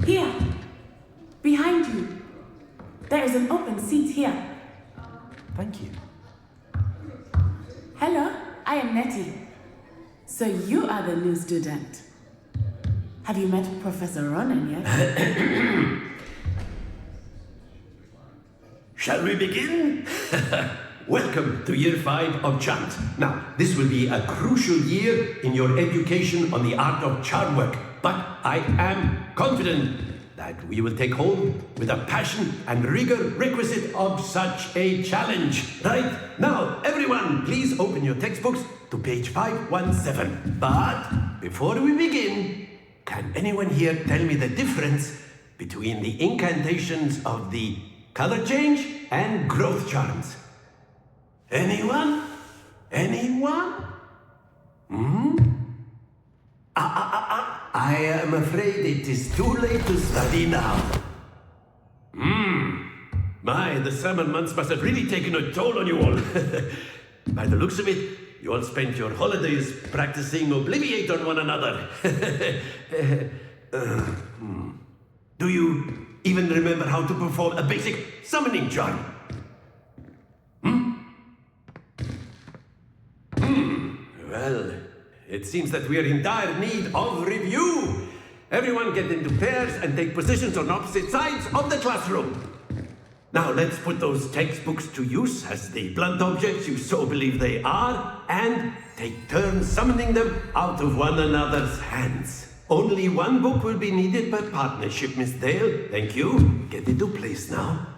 Here, behind you. There is an open seat here. Thank you. Hello, I am Nettie. So you are the new student. Have you met Professor Ronan yet? Shall we begin? Welcome to Year 5 of Chant. Now, this will be a crucial year in your education on the art of charm work, but I am confident that we will take hold with the passion and rigor requisite of such a challenge. Right? Now, everyone, please open your textbooks to page 517. But before we begin, can anyone here tell me the difference between the incantations of the color change and growth charms? Anyone? Anyone? I am afraid it is too late to study now. My, the summer months must have really taken a toll on you all. By the looks of it, you all spent your holidays practicing Obliviate on one another. Do you even remember how to perform a basic summoning charm? Well, it seems that we are in dire need of review. Everyone get into pairs and take positions on opposite sides of the classroom. Now let's put those textbooks to use as the blunt objects you so believe they are, and take turns summoning them out of one another's hands. Only one book will be needed per partnership, Miss Dale. Thank you. Get into place now.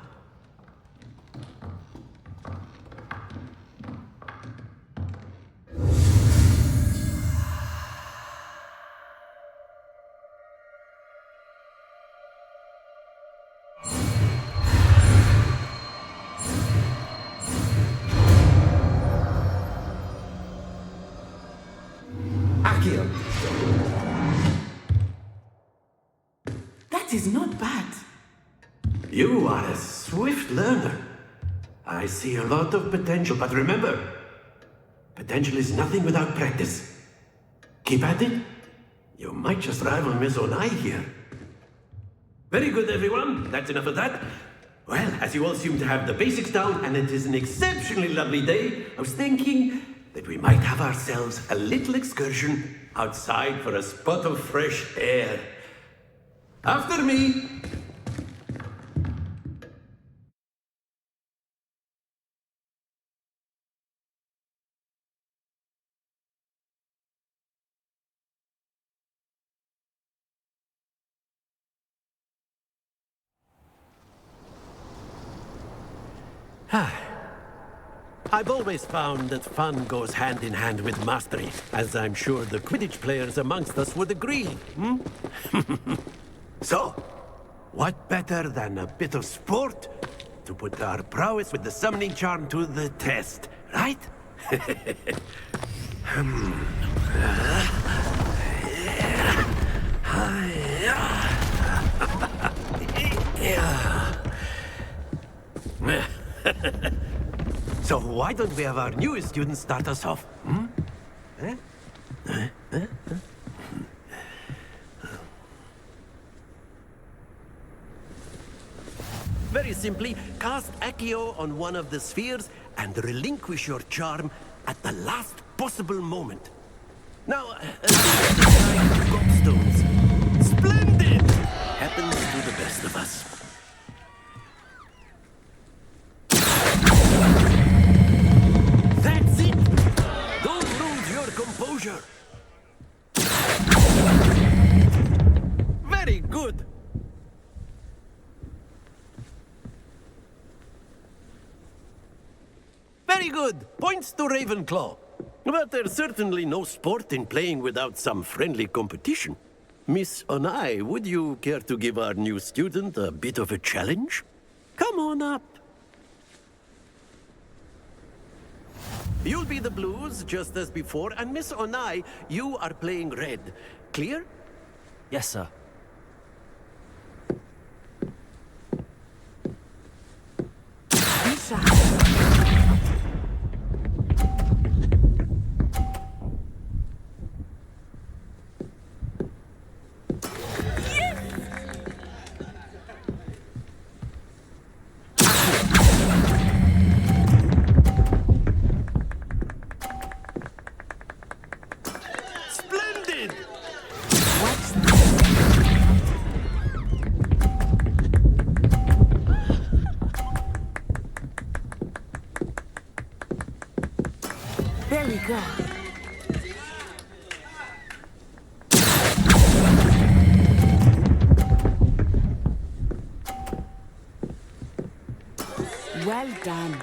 Accio. That is not bad. You are a swift learner. I see a lot of potential, but remember, potential is nothing without practice. Keep at it. You might just rival Miss Onai here. Very good, everyone. That's enough of that. Well, as you all seem to have the basics down, and it is an exceptionally lovely day, I was thinking that we might have ourselves a little excursion outside for a spot of fresh air. After me. I've always found that fun goes hand in hand with mastery, as I'm sure the Quidditch players amongst us would agree. So, what better than a bit of sport to put our prowess with the summoning charm to the test, right? So why don't we have our newest student start us off? Very simply, cast Accio on one of the spheres and relinquish your charm at the last possible moment. Now, gobstones. Splendid! Happens to the best of us. That's it! Don't lose your composure. Very good. Very good. Points to Ravenclaw. But there's certainly no sport in playing without some friendly competition. Miss Onai, would you care to give our new student a bit of a challenge? Come on up. You'll be the blues, just as before, and Miss Onai, you are playing red. Clear? Yes, sir. There we go. Well done.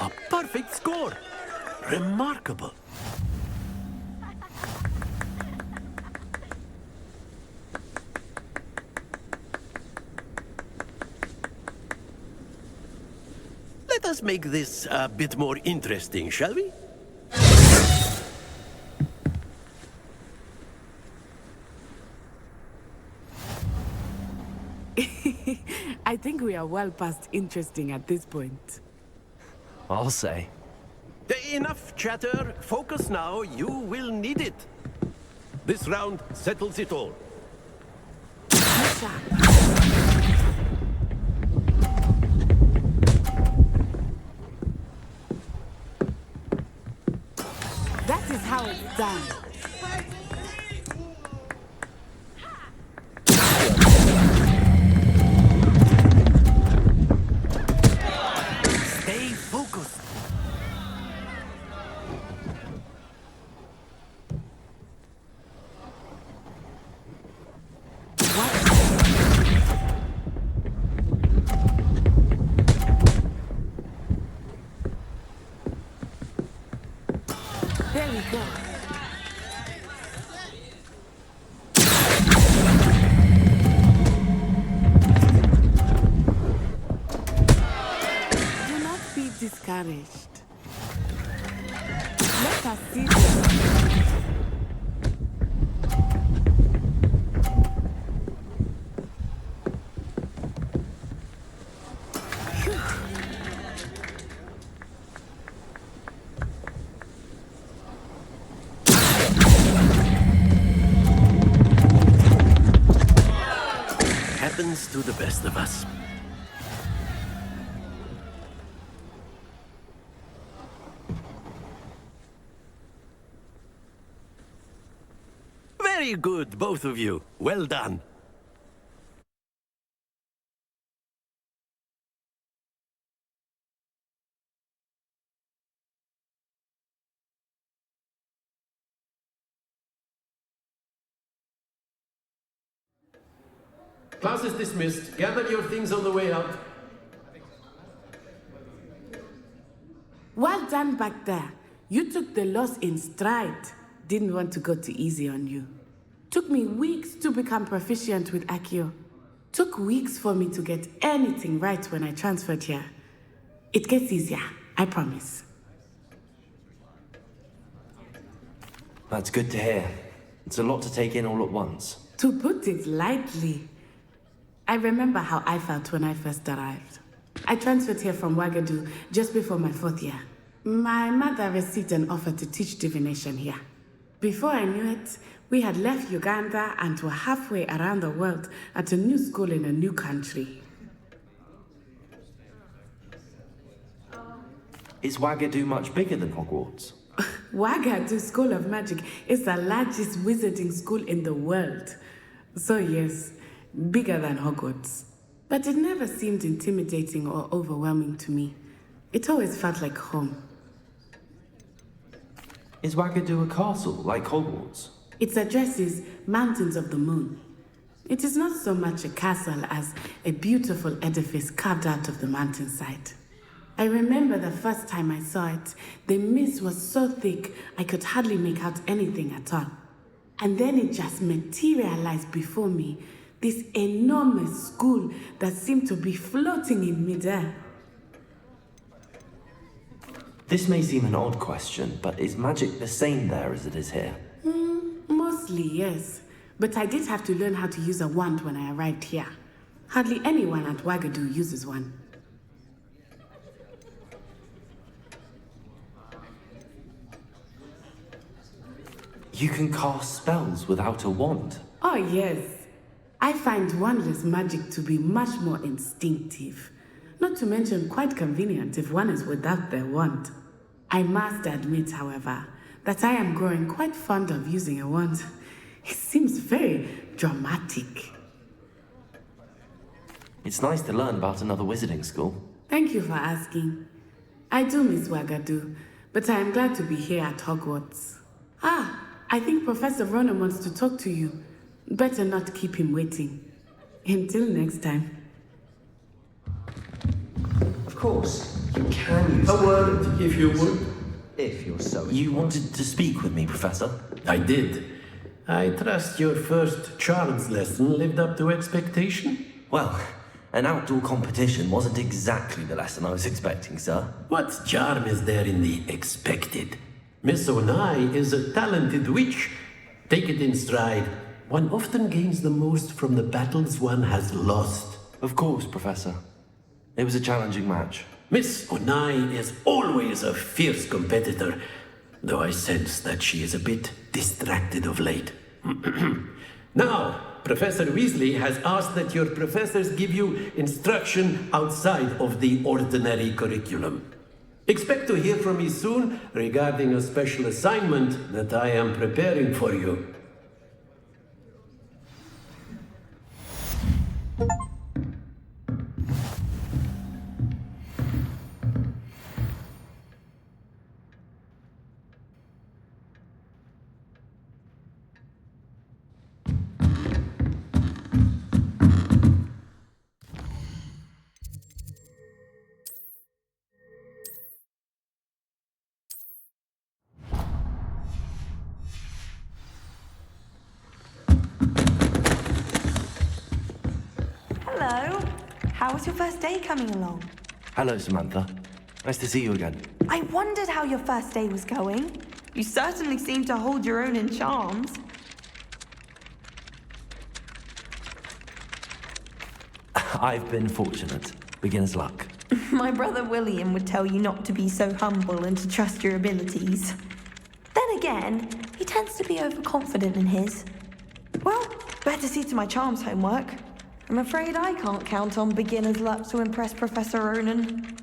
A perfect score. Remarkable. Let us make this a bit more interesting, shall we? I think we are well past interesting at this point. I'll say. Enough chatter. Focus now. You will need it. This round settles it all. Misha. That is how it's done. Stay focused. There we go. Do not be discouraged. Let us see this. Happens to the best of us. Very good, both of you. Well done. Class is dismissed. Gather your things on the way out. Well done back there. You took the loss in stride. Didn't want to go too easy on you. Took me weeks to become proficient with Accio. Took weeks for me to get anything right when I transferred here. It gets easier, I promise. That's good to hear. It's a lot to take in all at once. To put it lightly, I remember how I felt when I first arrived. I transferred here from Ouagadougou just before my 4th year. My mother received an offer to teach divination here. Before I knew it, we had left Uganda and were halfway around the world at a new school in a new country. Is Ouagadougou much bigger than Hogwarts? Ouagadougou School of Magic is the largest wizarding school in the world. So yes, bigger than Hogwarts. But it never seemed intimidating or overwhelming to me. It always felt like home. Is Ouagadougou a castle like Hogwarts? Its address is Mountains of the Moon. It is not so much a castle as a beautiful edifice carved out of the mountainside. I remember the first time I saw it, the mist was so thick I could hardly make out anything at all. And then it just materialized before me, this enormous school that seemed to be floating in midair. This may seem an odd question, but is magic the same there as it is here? Mostly, yes. But I did have to learn how to use a wand when I arrived here. Hardly anyone at Ouagadougou uses one. You can cast spells without a wand. Oh, yes. I find wandless magic to be much more instinctive, not to mention quite convenient if one is without their wand. I must admit, however, that I am growing quite fond of using a wand. It seems very dramatic. It's nice to learn about another wizarding school. Thank you for asking. I do miss Wagadu, but I am glad to be here at Hogwarts. I think Professor Ronan wants to talk to you. Better not keep him waiting. Until next time. Of course, you can use A word, if you would. if you're so You wanted to speak with me, Professor? I did. I trust your first charms lesson lived up to expectation. Well, an outdoor competition wasn't exactly the lesson I was expecting, sir. What charm is there in the expected? Miss Onai is a talented witch. Take it in stride. One often gains the most from the battles one has lost. Of course, Professor. It was a challenging match. Miss Onai is always a fierce competitor, though I sense that she is a bit distracted of late. Now, Professor Weasley has asked that your professors give you instruction outside of the ordinary curriculum. Expect to hear from me soon regarding a special assignment that I am preparing for you. Hello. How was your first day coming along? Hello, Samantha. Nice to see you again. I wondered how your first day was going. You certainly seem to hold your own in charms. I've been fortunate. Beginner's luck. My brother William would tell you not to be so humble and to trust your abilities. Then again, he tends to be overconfident in his. Well, better see to my charms homework. I'm afraid I can't count on beginner's luck to impress Professor Ronan.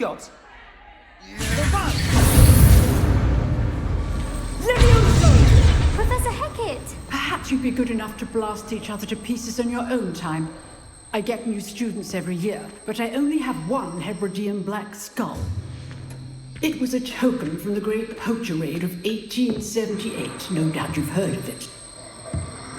got. Professor Hecat! Perhaps you'd be good enough to blast each other to pieces on your own time. I get new students every year, but I only have one Hebridean black skull. It was a token from the Great Poacher Raid of 1878. No doubt you've heard of it.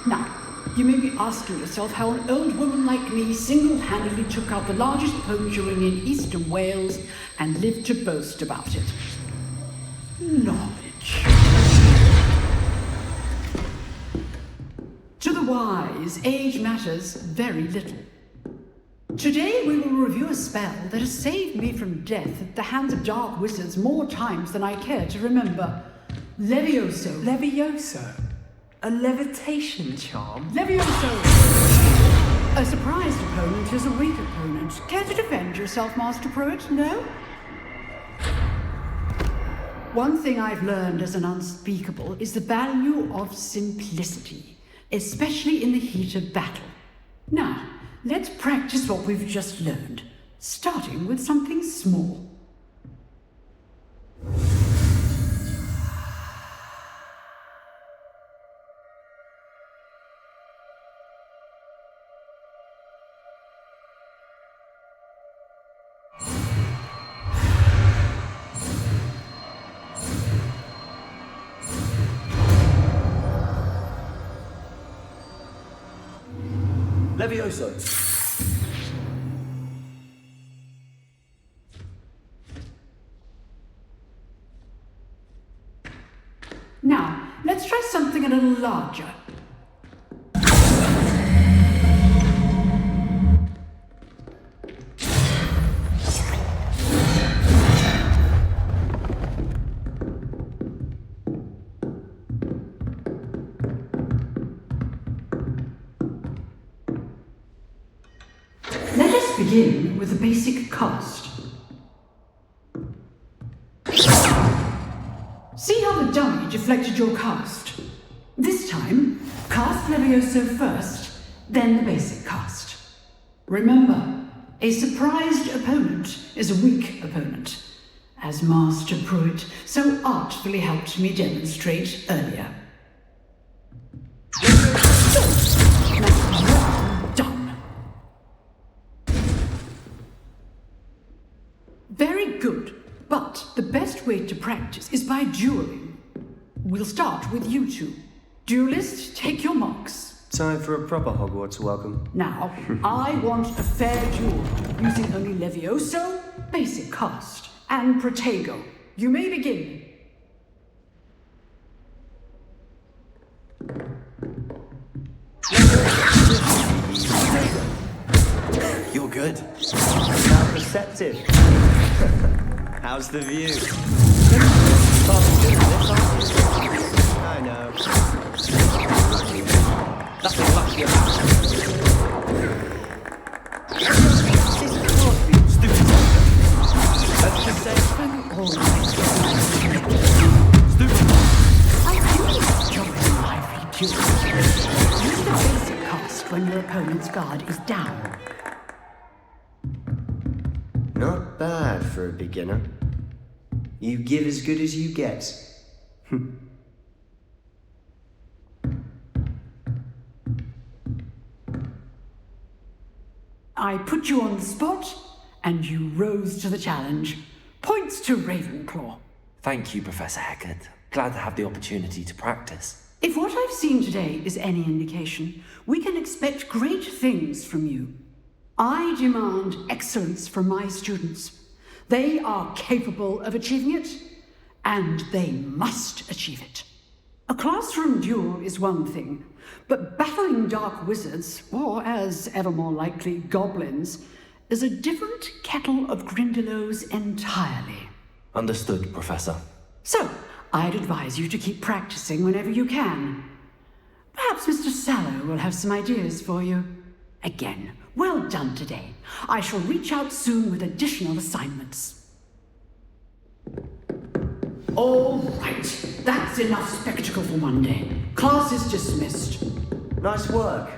Now, you may be asking yourself how an old woman like me single-handedly took out the largest poacher ring in eastern Wales and lived to boast about it. Knowledge. To the wise, age matters very little. Today we will review a spell that has saved me from death at the hands of dark wizards more times than I care to remember. Levioso. Levioso? A levitation charm? Levioso! A surprised opponent is a weak opponent. Care to defend yourself, Master Pruitt? No? One thing I've learned as an unspeakable is the value of simplicity, especially in the heat of battle. Now, let's practice what we've just learned, starting with something small. Levioso! Now, let's try something a little larger. Let us begin with the basic cast. See how the dummy deflected your cast? This time, cast Levioso first, then the basic cast. Remember, a surprised opponent is a weak opponent, as Master Pruitt so artfully helped me demonstrate earlier. Now, well done. Very good. But the best way to practice is by dueling. We'll start with you two. Duelists, take your marks. Time for a proper Hogwarts welcome. Now, I want a fair duel, using only Levioso, basic cast, and Protego. You may begin. You're good. How perceptive. How's the view? I know. Nothing lucky about it. This can't be stupid. Let's just say Use the basic cast when your opponent's guard is down. Not bad for a beginner. You give as good as you get. I put you on the spot, and you rose to the challenge. Points to Ravenclaw. Thank you, Professor Hecat. Glad to have the opportunity to practice. If what I've seen today is any indication, we can expect great things from you. I demand excellence from my students. They are capable of achieving it, and they must achieve it. A classroom duel is one thing, but battling dark wizards, or as ever more likely, goblins, is a different kettle of Grindylows entirely. Understood, Professor. So, I'd advise you to keep practicing whenever you can. Perhaps Mr. Sallow will have some ideas for you. Again, well done today. I shall reach out soon with additional assignments. All right, that's enough spectacle for one day. Class is dismissed. Nice work.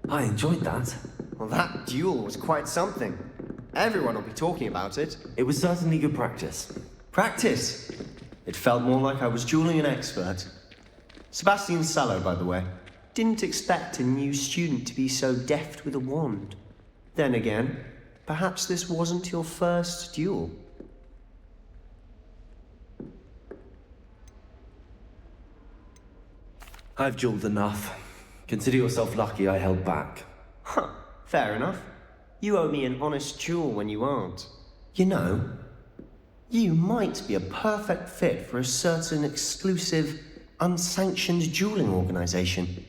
I enjoyed that. Well, that duel was quite something. Everyone will be talking about it. It was certainly good practice. Practice? It felt more like I was dueling an expert. Sebastian Sallow, by the way. Didn't expect a new student to be so deft with a wand. Then again, perhaps this wasn't your first duel. I've dueled enough. Consider yourself lucky I held back. Huh, fair enough. You owe me an honest duel when you aren't. You know, you might be a perfect fit for a certain exclusive, unsanctioned dueling organization.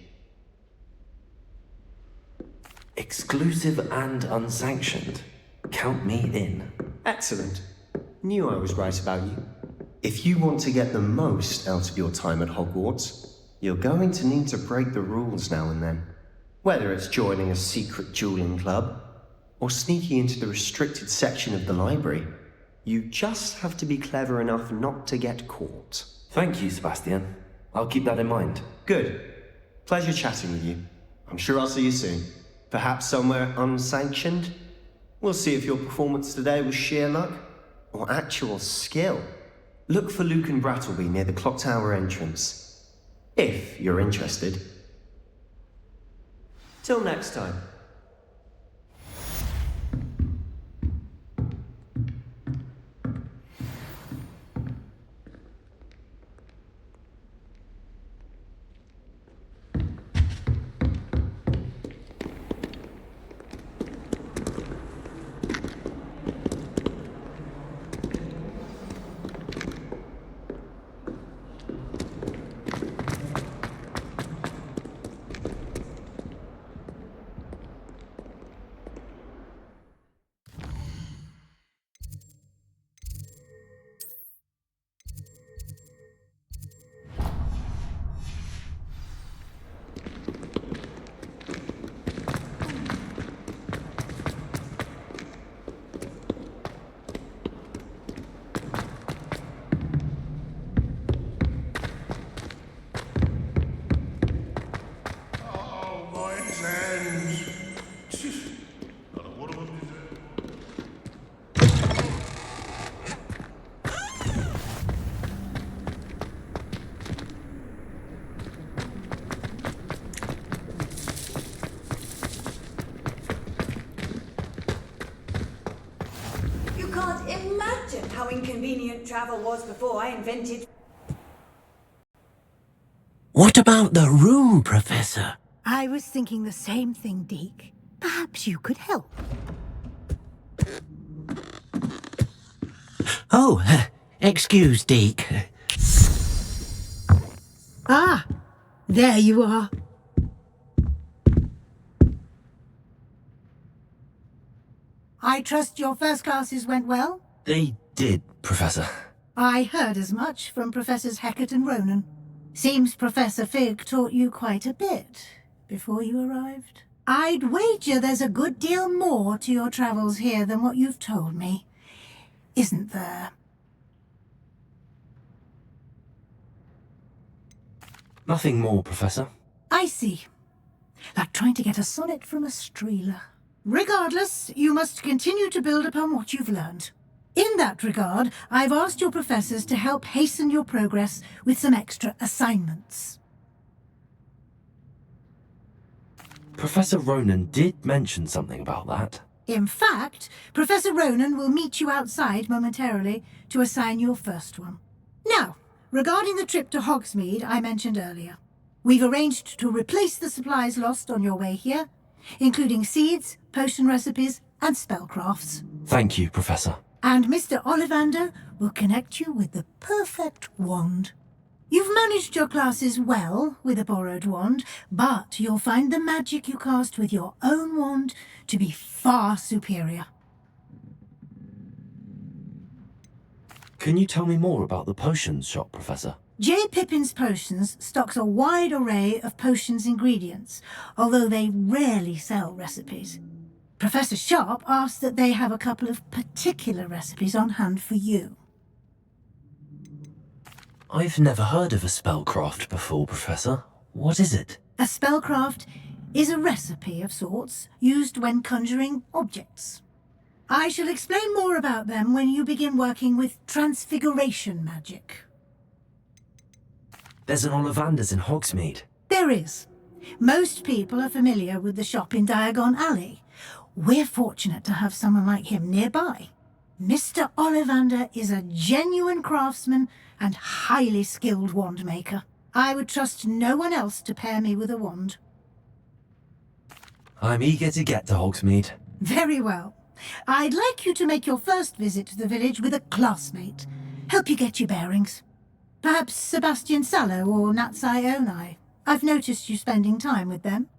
Exclusive and unsanctioned. Count me in. Excellent. Knew I was right about you. If you want to get the most out of your time at Hogwarts, you're going to need to break the rules now and then. Whether it's joining a secret dueling club, or sneaking into the restricted section of the library, you just have to be clever enough not to get caught. Thank you, Sebastian. I'll keep that in mind. Good. Pleasure chatting with you. I'm sure I'll see you soon. Perhaps somewhere unsanctioned? We'll see if your performance today was sheer luck or actual skill. Look for Luke and Brattleby near the clock tower entrance, if you're interested. Till next time. how inconvenient travel was before I invented... What about the room, Professor? I was thinking the same thing, Deke. Perhaps you could help. Oh, excuse, Deke. Ah, there you are. I trust your first classes went well? They did, Professor. I heard as much from Professors Hecat and Ronan. Seems Professor Fig taught you quite a bit before you arrived. I'd wager there's a good deal more to your travels here than what you've told me, isn't there? Nothing more, Professor. I see. Like trying to get a sonnet from a streeler. Regardless, you must continue to build upon what you've learned. In that regard, I've asked your professors to help hasten your progress with some extra assignments. Professor Ronan did mention something about that. In fact, Professor Ronan will meet you outside momentarily to assign your first one. Now, regarding the trip to Hogsmeade I mentioned earlier, we've arranged to replace the supplies lost on your way here, including seeds, potion recipes, and spellcrafts. Thank you, Professor. And Mr. Ollivander will connect you with the perfect wand. You've managed your classes well with a borrowed wand, but you'll find the magic you cast with your own wand to be far superior. Can you tell me more about the potions shop, Professor? J. Pippin's Potions stocks a wide array of potions ingredients, although they rarely sell recipes. Professor Sharp asked that they have a couple of particular recipes on hand for you. I've never heard of a spellcraft before, Professor. What is it? A spellcraft is a recipe of sorts used when conjuring objects. I shall explain more about them when you begin working with transfiguration magic. There's an Ollivander's in Hogsmeade. There is. Most people are familiar with the shop in Diagon Alley. We're fortunate to have someone like him nearby. Mr. Ollivander is a genuine craftsman and highly skilled wand maker. I would trust no one else to pair me with a wand. I'm eager to get to Hogsmeade. Very well. I'd like you to make your first visit to the village with a classmate. Help you get your bearings. Perhaps Sebastian Sallow or Natsai Onai. I've noticed you spending time with them.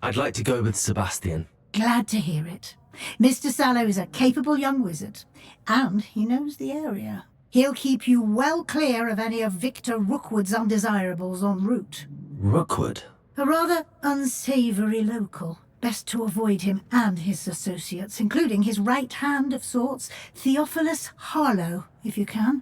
I'd like to go with Sebastian. Glad to hear it. Mr. Sallow is a capable young wizard, and he knows the area. He'll keep you well clear of any of Victor Rookwood's undesirables en route. Rookwood? A rather unsavoury local. Best to avoid him and his associates, including his right hand of sorts, Theophilus Harlow, if you can.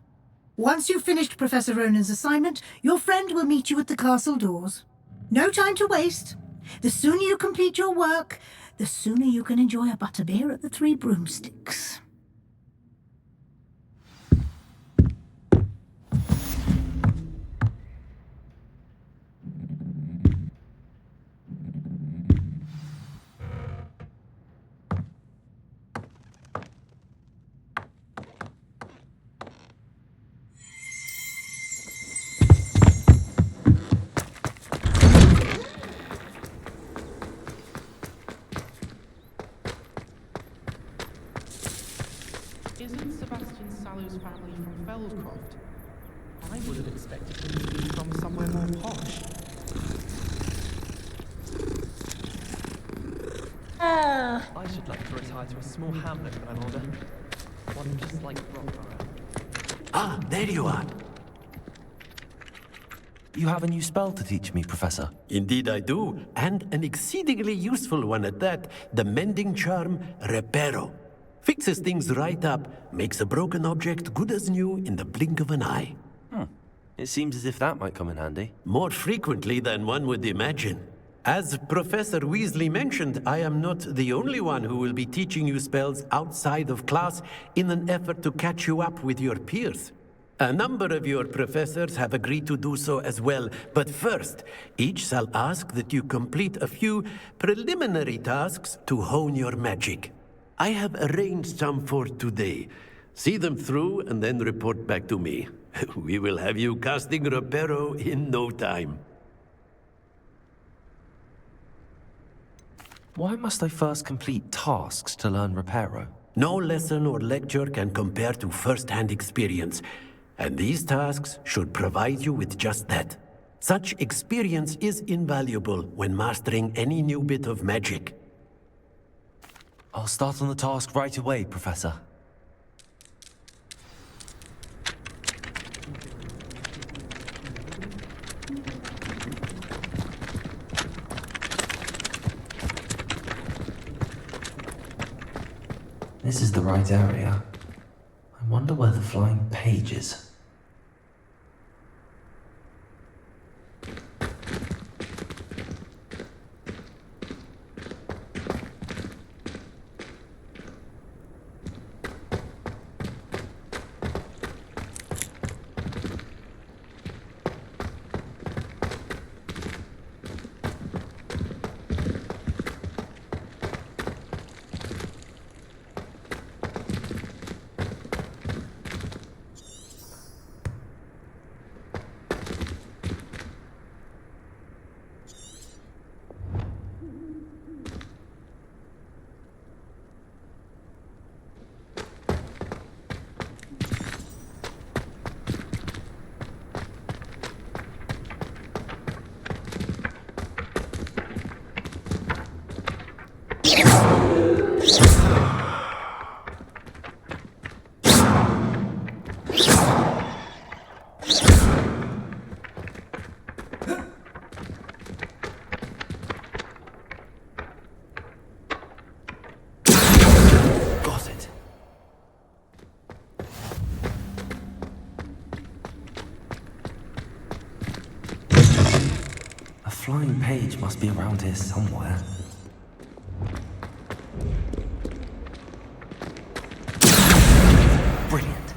Once you've finished Professor Ronan's assignment, your friend will meet you at the castle doors. No time to waste. The sooner you complete your work, the sooner you can enjoy a butterbeer at the Three Broomsticks. Isn't Sebastian Sallow's family from Feldcroft? I would have expected him to be from somewhere more posh. I should like to retire to a small hamlet when I'm older. One just like Reparo. Ah, there you are. You have a new spell to teach me, Professor. Indeed I do, and an exceedingly useful one at that. The mending charm, Reparo. Fixes things right up, makes a broken object good as new in the blink of an eye. It seems as if that might come in handy. More frequently than one would imagine. As Professor Weasley mentioned, I am not the only one who will be teaching you spells outside of class in an effort to catch you up with your peers. A number of your professors have agreed to do so as well, but first, each shall ask that you complete a few preliminary tasks to hone your magic. I have arranged some for today. See them through and then report back to me. We will have you casting Reparo in no time. Why must I first complete tasks to learn Reparo? No lesson or lecture can compare to first-hand experience, and these tasks should provide you with just that. Such experience is invaluable when mastering any new bit of magic. I'll start on the task right away, Professor. This is the right area. I wonder where the flying page is. Flying page must be around here somewhere. Brilliant.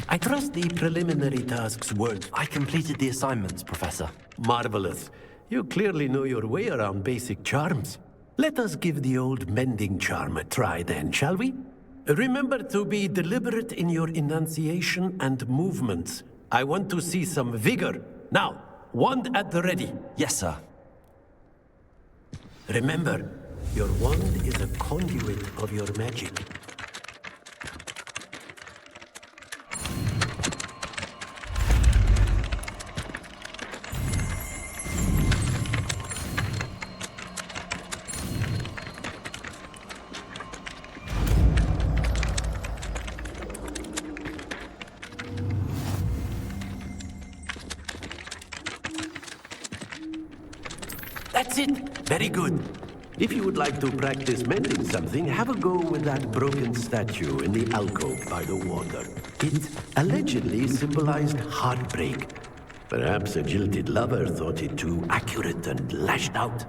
I trust the preliminary tasks were... I completed the assignments, Professor. Marvelous. You clearly know your way around basic charms. Let us give the old mending charm a try then, shall we? Remember to be deliberate in your enunciation and movements. I want to see some vigor. Now, wand at the ready. Yes, sir. Remember, your wand is a conduit of your magic. That's it. Very good. If you would like to practice mending something, have a go with that broken statue in the alcove by the water. It allegedly symbolized heartbreak. Perhaps a jilted lover thought it too accurate and lashed out.